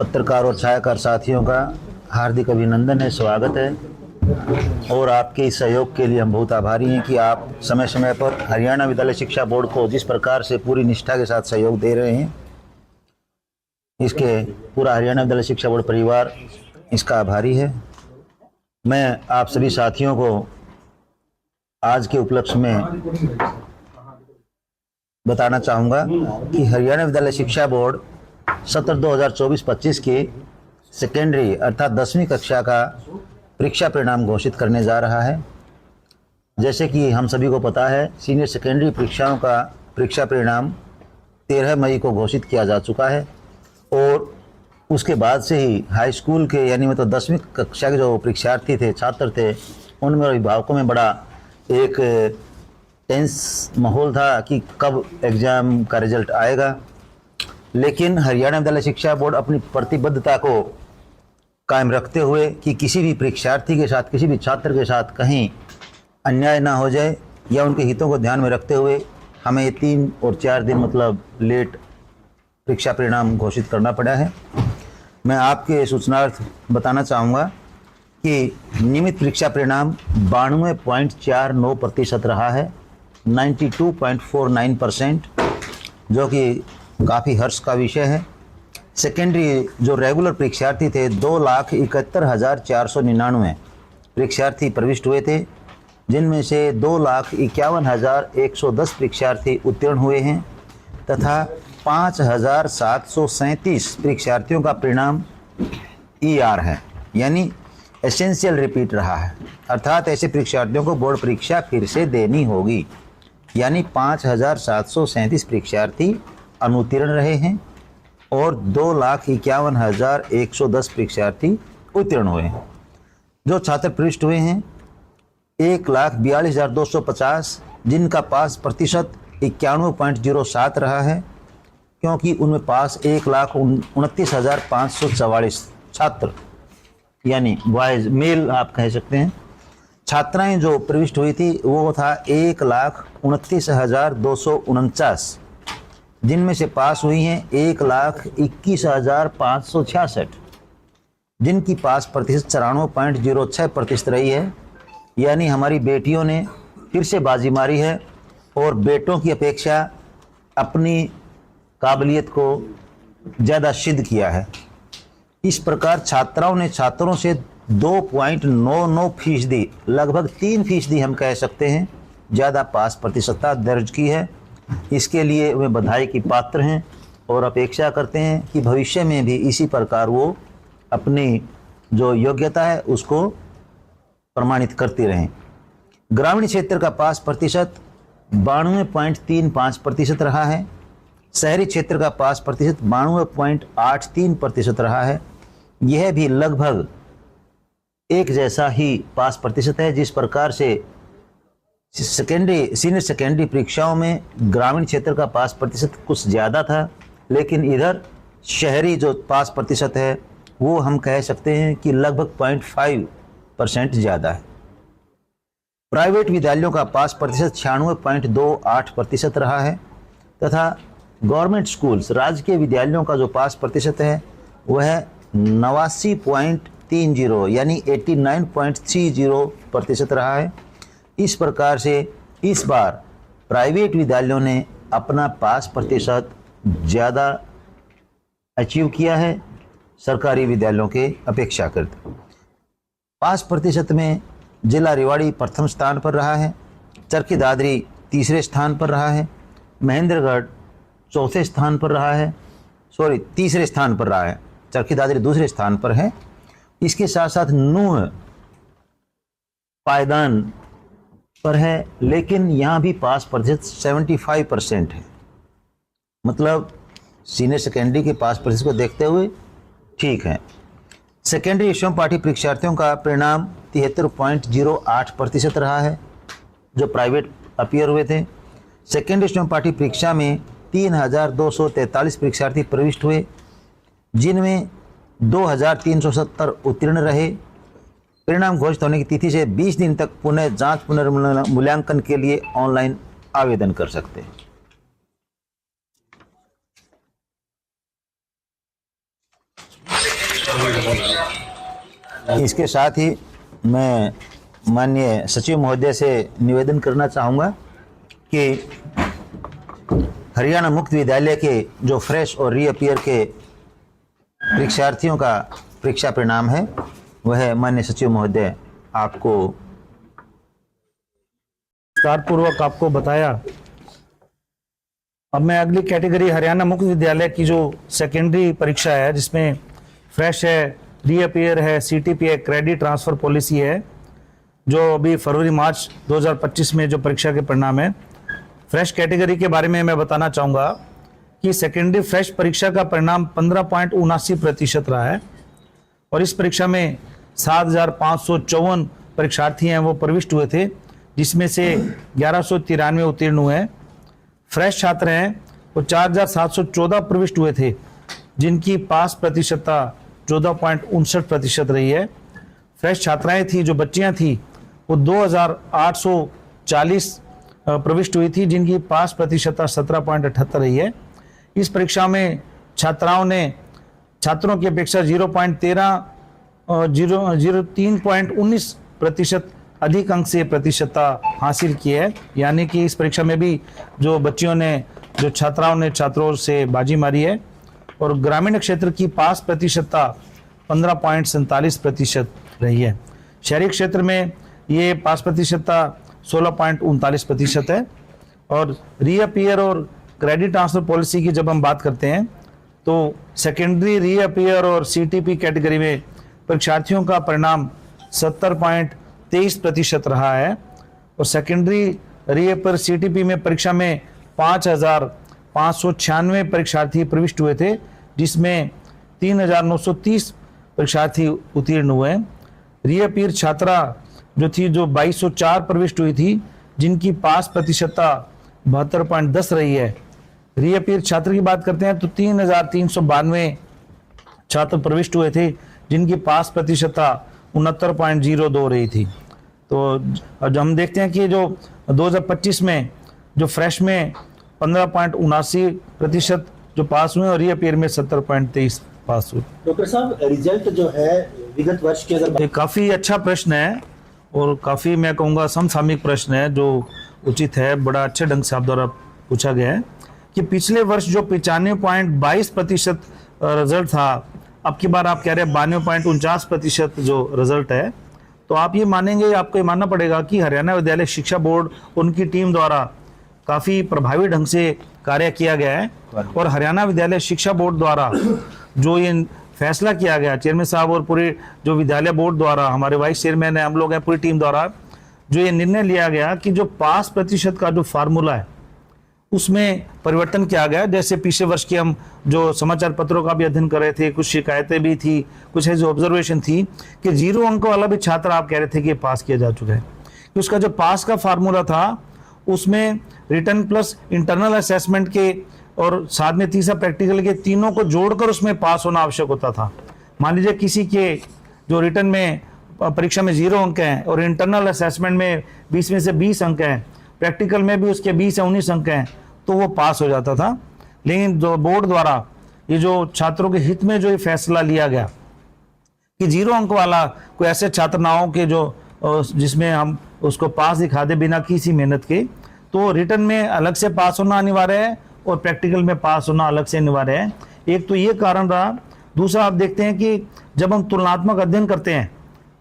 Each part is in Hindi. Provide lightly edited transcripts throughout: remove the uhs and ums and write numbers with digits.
पत्रकार और छायाकार साथियों का हार्दिक अभिनंदन है, स्वागत है। और आपके इस सहयोग के लिए हम बहुत आभारी हैं कि आप समय समय पर हरियाणा विद्यालय शिक्षा बोर्ड को जिस प्रकार से पूरी निष्ठा के साथ सहयोग दे रहे हैं, इसके पूरा हरियाणा विद्यालय शिक्षा बोर्ड परिवार इसका आभारी है। मैं आप सभी साथियों को आज के उपलक्ष्य में बताना चाहूँगा कि हरियाणा विद्यालय शिक्षा बोर्ड सत्र 2024-25 की सेकेंडरी अर्थात 10वीं कक्षा का परीक्षा परिणाम घोषित करने जा रहा है। जैसे कि हम सभी को पता है, सीनियर सेकेंडरी परीक्षाओं का परीक्षा परिणाम 13 मई को घोषित किया जा चुका है और उसके बाद से ही हाई स्कूल के यानी मतलब 10वीं कक्षा के जो परीक्षार्थी थे, छात्र थे, उनमें अभिभावकों में बड़ा एक टेंस माहौल था कि कब एग्ज़ाम का रिजल्ट आएगा। लेकिन हरियाणा विद्यालय शिक्षा बोर्ड अपनी प्रतिबद्धता को कायम रखते हुए कि किसी भी परीक्षार्थी के साथ, किसी भी छात्र के साथ कहीं अन्याय ना हो जाए या उनके हितों को ध्यान में रखते हुए हमें 3 और 4 दिन मतलब लेट परीक्षा परिणाम घोषित करना पड़ा है। मैं आपके सूचनार्थ बताना चाहूँगा कि नियमित परीक्षा परिणाम 92.49% रहा है, 92.49%, जो कि काफ़ी हर्ष का विषय है। सेकेंडरी जो रेगुलर परीक्षार्थी थे 2,71,499 परीक्षार्थी प्रविष्ट हुए थे, जिनमें से 2,51,110 परीक्षार्थी उत्तीर्ण हुए हैं तथा 5,737 परीक्षार्थियों का परिणाम ER है, यानी एसेंशियल रिपीट रहा है। अर्थात ऐसे परीक्षार्थियों को बोर्ड परीक्षा फिर से देनी होगी, यानी 5,737 परीक्षार्थी अनुत्तीर्ण रहे हैं और 2,51,110 परीक्षार्थी उत्तीर्ण हुए हैं। जो छात्र प्रविष्ट हुए हैं 1,42,250, जिनका पास प्रतिशत 91.07 रहा है, क्योंकि उनमें पास 1,29,544 छात्र यानी बॉयज मेल आप कह सकते हैं। छात्राएं जो प्रविष्ट हुई थी वो था 1,29,249, जिनमें से पास हुई हैं 1,21,566, जिनकी पास प्रतिशत 94.06% रही है। यानी हमारी बेटियों ने फिर से बाजी मारी है और बेटों की अपेक्षा अपनी काबिलियत को ज़्यादा सिद्ध किया है। इस प्रकार छात्राओं ने छात्रों से 2.99%, लगभग 3% हम कह सकते हैं, ज़्यादा पास प्रतिशतता दर्ज की है। इसके लिए वे बधाई की पात्र हैं और अपेक्षा करते हैं कि भविष्य में भी इसी प्रकार वो अपनी जो योग्यता है उसको प्रमाणित करती रहें। ग्रामीण क्षेत्र का पास प्रतिशत 92.35% रहा है। शहरी क्षेत्र का पास प्रतिशत 92.83% रहा है। यह भी लगभग एक जैसा ही पास प्रतिशत है। जिस प्रकार से सीनियर सेकेंडरी परीक्षाओं में ग्रामीण क्षेत्र का पास प्रतिशत कुछ ज़्यादा था, लेकिन इधर शहरी जो पास प्रतिशत है वो हम कह सकते हैं कि लगभग 0.5% ज़्यादा है। प्राइवेट विद्यालयों का पास प्रतिशत 96.28% रहा है तथा गवर्नमेंट स्कूल्स राजकीय विद्यालयों का जो पास प्रतिशत है वह 89.30 यानी 89.30% रहा है। इस प्रकार से इस बार प्राइवेट विद्यालयों ने अपना पास प्रतिशत ज़्यादा अचीव किया है सरकारी विद्यालयों के अपेक्षाकृत। पास प्रतिशत में जिला रेवाड़ी प्रथम स्थान पर रहा है, चरखी दादरी तीसरे स्थान पर रहा है, महेंद्रगढ़ तीसरे स्थान पर रहा है, चरखी दादरी दूसरे स्थान पर है। इसके साथ साथ नूह पायदान पर है, लेकिन यहाँ भी पास प्रतिशत 75% है। मतलब सीनियर सेकेंडरी के पास प्रतिशत को देखते हुए ठीक है। सेकेंडरी एवं पाठी परीक्षार्थियों का परिणाम 73.08% रहा है, जो प्राइवेट अपीयर हुए थे। सेकेंडरी एवं पाठी परीक्षा में 3,243 परीक्षार्थी प्रविष्ट हुए, जिनमें 2,370 उत्तीर्ण रहे। परिणाम घोषित होने की तिथि से 20 दिन तक पुनः जांच पुनर्मूल्यांकन के लिए ऑनलाइन आवेदन कर सकते हैं। इसके साथ ही मैं माननीय सचिव महोदय से निवेदन करना चाहूँगा कि हरियाणा मुक्त विद्यालय के जो फ्रेश और रीअपियर के परीक्षार्थियों का परीक्षा परिणाम है वह माननीय सचिव महोदय आपको विस्तारपूर्वक आपको बताया। अब मैं अगली कैटेगरी हरियाणा मुक्त विद्यालय की जो सेकेंडरी परीक्षा है, जिसमें फ्रेश है, रीअपियर है, सीटीपी है, क्रेडिट ट्रांसफर पॉलिसी है, जो अभी फरवरी मार्च 2025 में जो परीक्षा के परिणाम है, फ्रेश कैटेगरी के बारे में मैं बताना चाहूँगा कि सेकेंडरी फ्रेश परीक्षा का परिणाम 15.79% रहा है और इस परीक्षा में 7,554 परीक्षार्थी हैं वो प्रविष्ट हुए थे, जिसमें से 1193 उत्तीर्ण हुए। फ्रेश छात्र हैं वो 4,714 प्रविष्ट हुए थे, जिनकी पास प्रतिशतता 14.59% रही है। फ्रेश छात्राएं थी, जो बच्चियां थी, वो 2,840 प्रविष्ट हुई थी, जिनकी पास प्रतिशतता 17.78 रही है। इस परीक्षा में छात्रों की अपेक्षा 3.19% अधिक अंक से प्रतिशतता हासिल की है। यानी कि इस परीक्षा में भी जो छात्राओं ने छात्रों से बाजी मारी है। और ग्रामीण क्षेत्र की पास प्रतिशतता 15.47% रही है। शहरी क्षेत्र में ये पास प्रतिशतता 16.39% है। और रीअपियर और क्रेडिट ट्रांसफर पॉलिसी की जब हम बात करते हैं तो सेकेंडरी रीअपियर और सीटीपी कैटेगरी में परीक्षार्थियों का परिणाम 70.23% रहा है। और सेकेंडरी रीअपियर सीटीपी में परीक्षा में 5,596 परीक्षार्थी प्रविष्ट हुए थे, जिसमें 3,930 परीक्षार्थी उत्तीर्ण हुए। रीअपियर छात्रा जो 2,204 प्रविष्ट हुई थी, जिनकी पास प्रतिशतता 72.10 रही है। रीअपियर छात्र की बात करते हैं तो 3,392 छात्र प्रविष्ट हुए थे, जिनकी पास प्रतिशतता 69.02 रही थी। तो अब हम देखते हैं कि जो 2025 में जो फ्रेश में 15.79% जो पास हुए और रीअपियर में 70.23 पास हुए। डॉक्टर साहब, रिजल्ट जो है विगत वर्ष के अगर काफ़ी अच्छा प्रश्न है और काफ़ी मैं कहूँगा समसामयिक प्रश्न है, जो उचित है, बड़ा अच्छे ढंग से आप द्वारा पूछा गया है कि पिछले वर्ष जो 95.22% रिजल्ट था, अब की बार आप कह रहे हैं 92.49% जो रिजल्ट है। तो आप ये मानेंगे, आपको ये मानना पड़ेगा कि हरियाणा विद्यालय शिक्षा बोर्ड, उनकी टीम द्वारा काफ़ी प्रभावी ढंग से कार्य किया गया है। और हरियाणा विद्यालय शिक्षा बोर्ड द्वारा जो ये फैसला किया गया, चेयरमैन साहब और पूरे जो विद्यालय बोर्ड द्वारा, हमारे वाइस चेयरमैन है, हम लोग हैं, पूरी टीम द्वारा जो ये निर्णय लिया गया कि जो पास प्रतिशत का जो फार्मूला है उसमें परिवर्तन किया गया। जैसे पिछले वर्ष के हम जो समाचार पत्रों का भी अध्ययन कर रहे थे, कुछ शिकायतें भी थी, कुछ ऐसी ऑब्जर्वेशन थी कि 0 अंक वाला भी छात्र आप कह रहे थे कि पास किया जा चुका है। कि उसका जो पास का फार्मूला था उसमें रिटन प्लस इंटरनल असेसमेंट के और साथ में तीसरा प्रैक्टिकल के, तीनों को जोड़कर उसमें पास होना आवश्यक होता था। मान लीजिए किसी के जो रिटन में परीक्षा में 0 अंक हैं और इंटरनल असेसमेंट में 20 में से 20 अंक हैं, प्रैक्टिकल में भी उसके 20 या 19 अंक हैं, तो वो पास हो जाता था। लेकिन जो बोर्ड द्वारा ये जो छात्रों के हित में जो ये फैसला लिया गया कि 0 अंक वाला कोई ऐसे छात्र ना हो कि जो जिसमें हम उसको पास दिखा दे बिना किसी मेहनत के, तो रिटन में अलग से पास होना अनिवार्य है और प्रैक्टिकल में पास होना अलग से अनिवार्य है। एक तो ये कारण रहा। दूसरा, आप देखते हैं कि जब हम तुलनात्मक अध्ययन करते हैं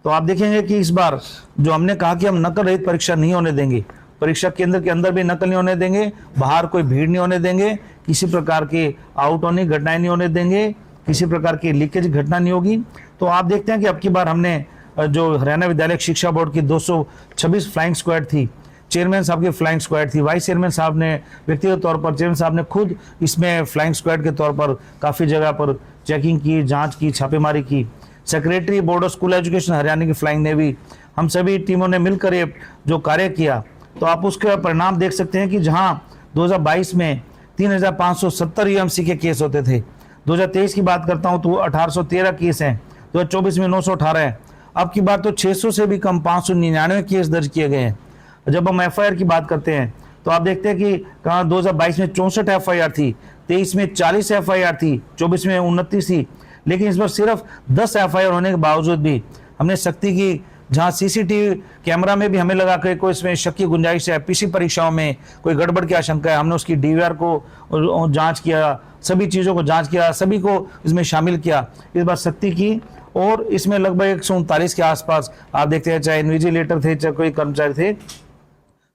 तो आप देखेंगे कि इस बार जो हमने कहा कि हम नकल रहित परीक्षा नहीं होने देंगे, परीक्षा केंद्र के अंदर भी नकल नहीं होने देंगे, बाहर कोई भीड़ नहीं होने देंगे, किसी प्रकार के आउट होने घटनाएं नहीं होने देंगे, किसी प्रकार की लीकेज घटना नहीं होगी। तो आप देखते हैं कि अब की बार हमने जो हरियाणा विद्यालय शिक्षा बोर्ड की 226 फ्लाइंग स्क्वाड थी, चेयरमैन साहब की फ्लाइंग स्क्वाड थी, वाइस चेयरमैन साहब ने व्यक्तिगत तौर पर, चेयरमैन साहब ने खुद इसमें फ्लाइंग स्क्वाड के तौर पर काफ़ी जगह पर चेकिंग की, जांच की, छापेमारी की। Secretary board of school education Haryana की फ्लाइंग नेवी, हम सभी टीमों ने मिलकर ये जो कार्य किया, तो आप उसके परिणाम देख सकते हैं कि जहां 2022 में 3,570 यूएमसी के केस होते थे, 2023 की बात करता हूं तो 1813 केस हैं, 2024 में 918 है। अब की बार तो 600 से भी कम 599 केस दर्ज किए गए हैं। जब हम एफआईआर की बात करते हैं तो आप देखते हैं कि कहाँ 2022 में 64 एफआईआर थी, 23 में 40 एफआईआर थी, 24 में 29 थी, लेकिन इस बार सिर्फ 10 एफआईआर होने के बावजूद भी हमने सख्ती की। जहां सीसीटीवी कैमरा में भी हमें लगा कि कोई इसमें शक की गुंजाइश है, पीसी परीक्षाओं में कोई गड़बड़ की आशंका है, हमने उसकी डीवीआर को जांच किया, सभी चीज़ों को जांच किया, सभी को इसमें शामिल किया। इस बार सख्ती की और इसमें लगभग 139 के आसपास आप देखते हैं, चाहे इन्विजिलेटर थे चाहे कोई कर्मचारी थे।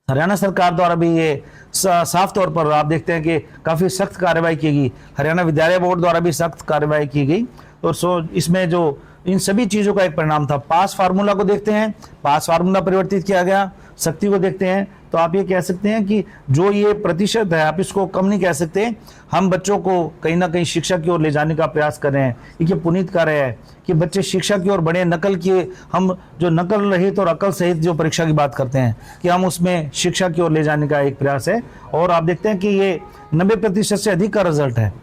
हरियाणा सरकार द्वारा भी ये साफ तौर पर आप देखते हैं कि काफ़ी सख्त कार्रवाई की गई। हरियाणा विद्यालय बोर्ड द्वारा भी सख्त कार्रवाई की गई और इसमें जो इन सभी चीज़ों का एक परिणाम था। पास फार्मूला को देखते हैं, पास फार्मूला परिवर्तित किया गया। सख्ती को देखते हैं तो आप ये कह सकते हैं कि जो ये प्रतिशत है आप इसको कम नहीं कह सकते। हम बच्चों को कहीं ना कहीं शिक्षा की ओर ले जाने का प्रयास कर रहे हैं। ये पुनीत कार्य है कि बच्चे शिक्षा की ओर बढ़े। नकल की हम जो नकल रहित और अकल सहित जो परीक्षा की बात करते हैं कि हम उसमें शिक्षा की ओर ले जाने का एक प्रयास है। और आप देखते हैं कि ये 90% से अधिक का रिजल्ट है।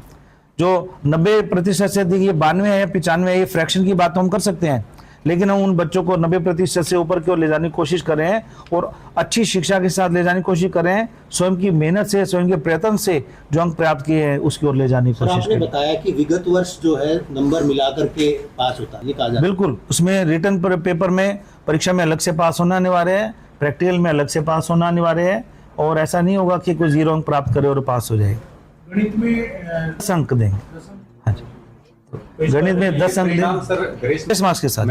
जो 90% से अधिक, ये 92 है, 95 है, ये फ्रैक्शन की बात तो हम कर सकते हैं, लेकिन हम उन बच्चों को 90% से ऊपर की ओर ले जाने की कोशिश कर रहे हैं और अच्छी शिक्षा के साथ ले जाने की कोशिश कर रहे हैं। स्वयं की मेहनत से, स्वयं के प्रयत्न से जो अंक प्राप्त किए हैं उसकी ओर ले जाने की कोशिश आपने बताया कि विगत वर्ष जो है नंबर मिलाकर के पास होता है, ये कहा जाता है। बिल्कुल, उसमें रिटर्न पेपर में परीक्षा में अलग से पास होना अनिवार्य है, प्रैक्टिकल में अलग से पास होना अनिवार्य है और ऐसा नहीं होगा कि कोई 0 अंक प्राप्त करे और पास हो जाए। गणित में 10 अंक देंगे। हाँ जी, गणित में 10 अंक देंगे, 10 मार्क्स के साथ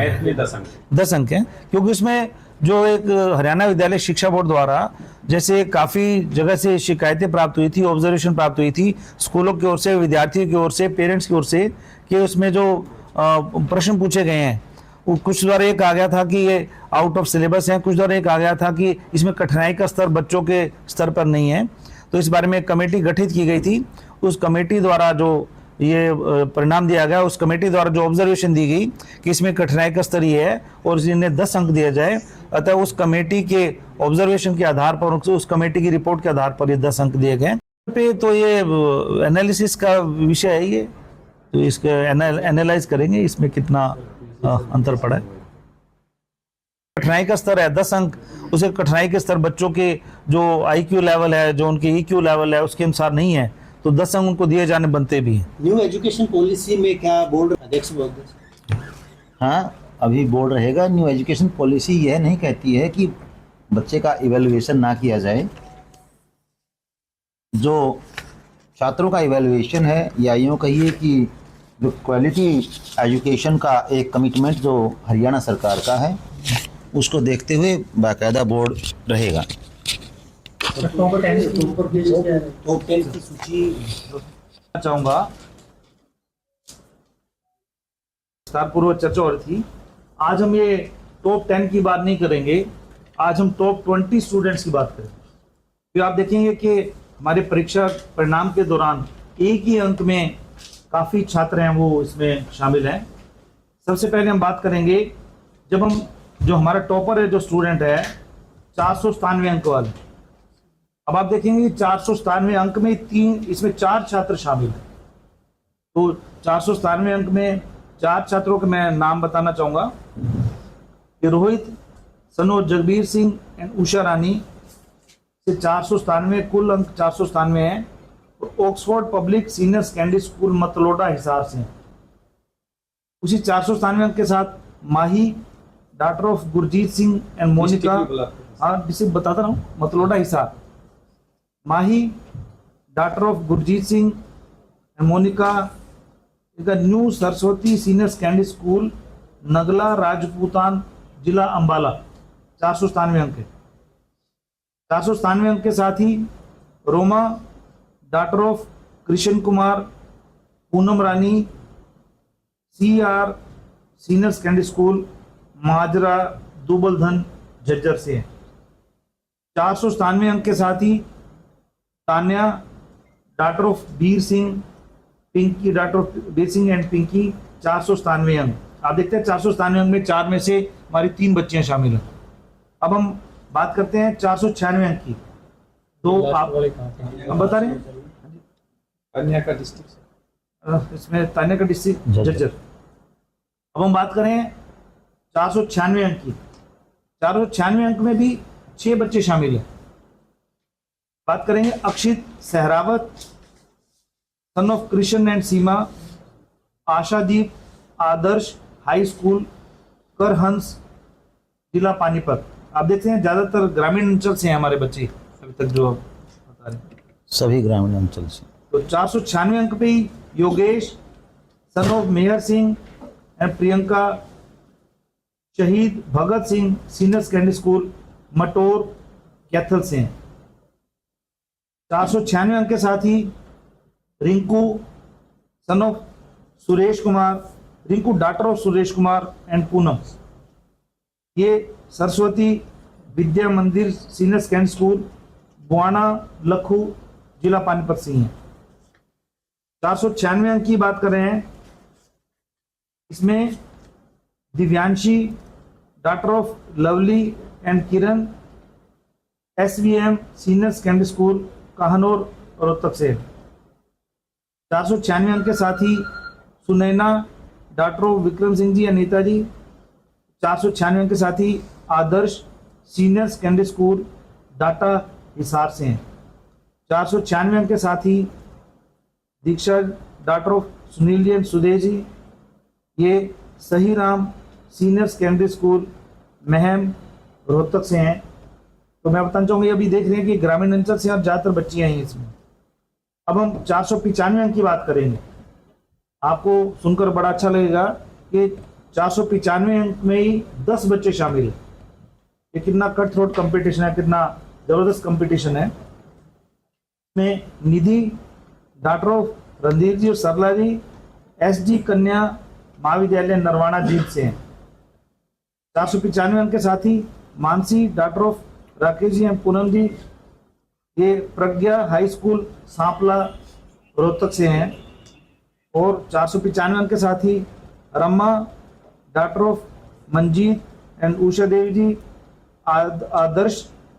10 अंक हैं, क्योंकि उसमें जो एक हरियाणा विद्यालय शिक्षा बोर्ड द्वारा जैसे काफ़ी जगह से शिकायतें प्राप्त हुई थी, ऑब्जर्वेशन प्राप्त हुई थी स्कूलों की ओर से, विद्यार्थियों की ओर से, पेरेंट्स की ओर से, कि उसमें जो प्रश्न पूछे गए हैं वो कुछ द्वारा एक आ गया था कि ये आउट ऑफ सिलेबस है, कुछ द्वारा एक आ गया था कि इसमें कठिनाई का स्तर बच्चों के स्तर पर नहीं है। तो इस बारे में एक कमेटी गठित की गई थी। उस कमेटी द्वारा जो ये परिणाम दिया गया, उस कमेटी द्वारा जो ऑब्जर्वेशन दी गई कि इसमें कठिनाई का स्तर ये है और इन्हें 10 अंक दिया जाए, अतः उस कमेटी के ऑब्जर्वेशन के आधार पर, उस कमेटी की रिपोर्ट के आधार पर ये 10 अंक दिए गए पे। तो ये एनालिसिस का विषय है, ये तो इसका एनालाइज करेंगे इसमें कितना अंतर पड़ा है। कठिनाई का स्तर है 10 अंक, उसे कठिनाई के स्तर बच्चों के जो IQ लेवल है, जो उनके EQ लेवल है उसके अनुसार नहीं है, तो 10 अंक उनको दिए जाने बनते भी हैं। न्यू एजुकेशन पॉलिसी में क्या बोर्ड अध्यक्ष बोलते हैं? हाँ, अभी बोर्ड रहेगा। न्यू एजुकेशन पॉलिसी यह नहीं कहती है कि बच्चे का इवैल्यूएशन ना किया जाए। जो छात्रों का इवैल्यूएशन है, या यूँ कहिए कि जो क्वालिटी एजुकेशन का एक कमिटमेंट जो हरियाणा सरकार का है, उसको देखते हुए बाकायदा बोर्ड रहेगा। टॉप 10 की सूची चाहूंगा, विस्तारपूर्वक चर्चा हो रही थी। आज हम ये टॉप 10 की बात नहीं करेंगे, आज हम टॉप 20 स्टूडेंट्स की बात करेंगे। फिर आप देखेंगे कि हमारे परीक्षा परिणाम के दौरान एक ही अंक में काफ़ी छात्र हैं वो इसमें शामिल हैं। सबसे पहले हम बात करेंगे, जब हम जो हमारा टॉपर है, जो स्टूडेंट है 497 अंक वाले। अब आप देखेंगे 497 अंक में इसमें 4 छात्र शामिल हैं। तो 497 अंक में 4 छात्रों के मैं नाम बताना चाहूँगा कि रोहित, सनोज, जगबीर सिंह एंड उषा रानी से 497 कुल अंक 497 हैं। Oxford public senior secondary school Matloda Hisar से। उसी 497 अंक के साथ Mahi, daughter of Gurjeet Singh and Monika, हाँ डिस्ट्रिक्ट बताता रहा हूँ, Matloda Hisar. Mahi, daughter of Gurjeet Singh and Monika, new Saraswati senior secondary school, Nagla, Rajputan, जिला अंबाला। 497 अंक है। 497 अंक के साथ ही Roma, daughter of Krishan Kumar, Poonam Rani, CR senior secondary school, Majra, Dubaldhan, Jhajjar से है। 497 अंक के साथ ही Tanya, daughter of Bir Singh, Pinky, daughter of Bir Singh and Pinky, 497 अंक। आप देखते हैं 497 अंक में 4 में से हमारी 3 बच्चियां शामिल हैं। अब हम बात करते हैं 496 अंक की। तो आप बता रहे हैं तान्या का डिस्ट्रिक्ट, इसमें तान्या का डिस्ट्रिक्ट झज्जर। अब हम बात करें 496 अंक की। 496 अंक में भी 6 बच्चे शामिल हैं। बात करेंगे Akshit Sehrawat, son of Krishan and Seema, Ashadeep, Adarsh high school Karhans, जिला पानीपत। आप देखते हैं ज्यादातर ग्रामीण अंचल से हैं हमारे बच्चे अभी तक जो बता रहे हैं। सभी ग्रामीण अंचल से। तो 496 अंक पे ही Yogesh son of Mehar Singh and Priyanka Shaheed Bhagat Singh senior secondary school Mator Kaithal से हैं। 496 अंक के साथ ही Rinku son of Suresh Kumar, Rinku daughter of Suresh Kumar and Poonam, ये Saraswati Vidya Mandir senior secondary school Buana Lakhu, जिला पानीपत से हैं। 496 अंक की बात कर रहे हैं, इसमें Divyanshi daughter of Lovely and Kiran SVM senior secondary school Kahnaur Rohtak से। 496 अंक के साथ ही सुनैना डॉक्टर ऑफ विक्रम सिंह जी अनीता जी, 496 अंक के साथ ही Adarsh senior secondary school Data Hisar से हैं। 496 अंक के साथ ही Diksha doctor of Sunil ji and Sudesh ji, ये Sahi Ram senior secondary school Meham Rohtak से हैं। तो मैं बताना चाहूँगा, अभी देख रहे हैं कि ग्रामीण अंचल से और ज़्यादातर बच्चियाँ हैं इसमें। अब हम 495 अंक की बात करेंगे। आपको सुनकर बड़ा अच्छा लगेगा कि 495 अंक में ही 10 बच्चे शामिल हैं। ये कितना कट थ्रोट कंपटीशन है, कितना जबरदस्त कंपटीशन है। में निधि डॉक्टर ऑफ रणधीर जी और सरला जी SG कन्या महाविद्यालय नरवाना जीत से हैं। 495 अंक के साथ ही Mansi doctor of Rakesh ji and Poonam ji, ये प्रज्ञा हाई स्कूल सांपला रोहतक से हैं। और 495 अंक के साथ ही Rama doctor of Manjeet and Usha Devi ji Adarsh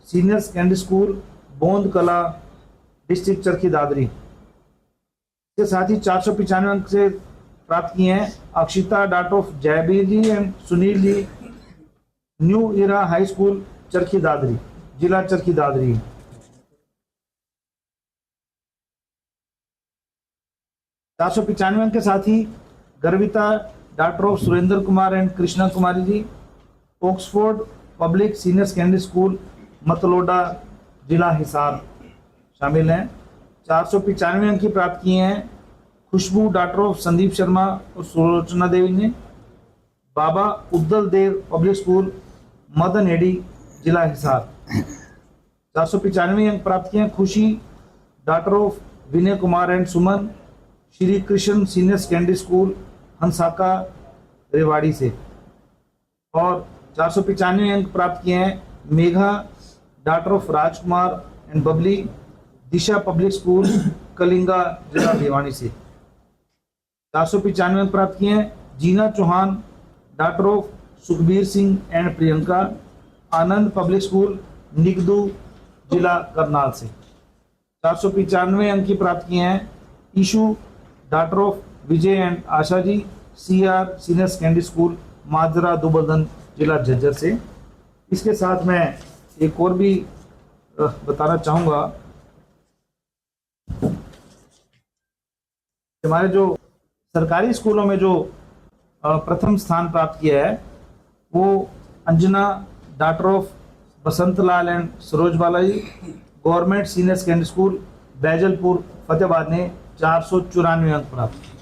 senior secondary school Bond Kalan district Charkhi Dadri के साथ ही 495 अंक से प्राप्त किए हैं Akshita daughter of Jaybir ji and Sunil ji new era high school Charkhi Dadri, जिला चरखी दादरी। 495 अंक के साथ ही Garvita daughter of Surendra Kumar and Krishna Kumari ji Oxford public senior secondary school Matloda, जिला हिसार शामिल हैं। 495 अंक की प्राप्त किए हैं खुशबू डॉक्टर ऑफ संदीप शर्मा और सुलोचना देवी ने बाबा उद्दल देव पब्लिक स्कूल मदन हेडी, जिला हिसार। 495 अंक प्राप्त किए हैं Khushi daughter of Vinay Kumar and Suman Shri Krishna senior secondary school Hansaka Rewari से। और 495 अंक प्राप्त किए हैं Megha daughter of Rajkumar and Babli Disha public school Kalinga, जिला भिवानी से। 495 अंक प्राप्त किए हैं Jeena Chauhan daughter of Sukhbir Singh and Priyanka Anand public school Nigdu, जिला करनाल से। 495 अंक की प्राप्त किए हैं Ishu daughter of Vijay and Asha ji CR senior secondary school Majra Dubaldhan, जिला झज्जर से। इसके साथ मैं एक और भी बताना चाहूँगा, हमारे जो सरकारी स्कूलों में जो प्रथम स्थान प्राप्त किया है वो Anjana doctor of Basant Lal and Saroj Balaji government senior secondary school Baijalpur Fatehabad ने 494 अंक प्राप्त किए।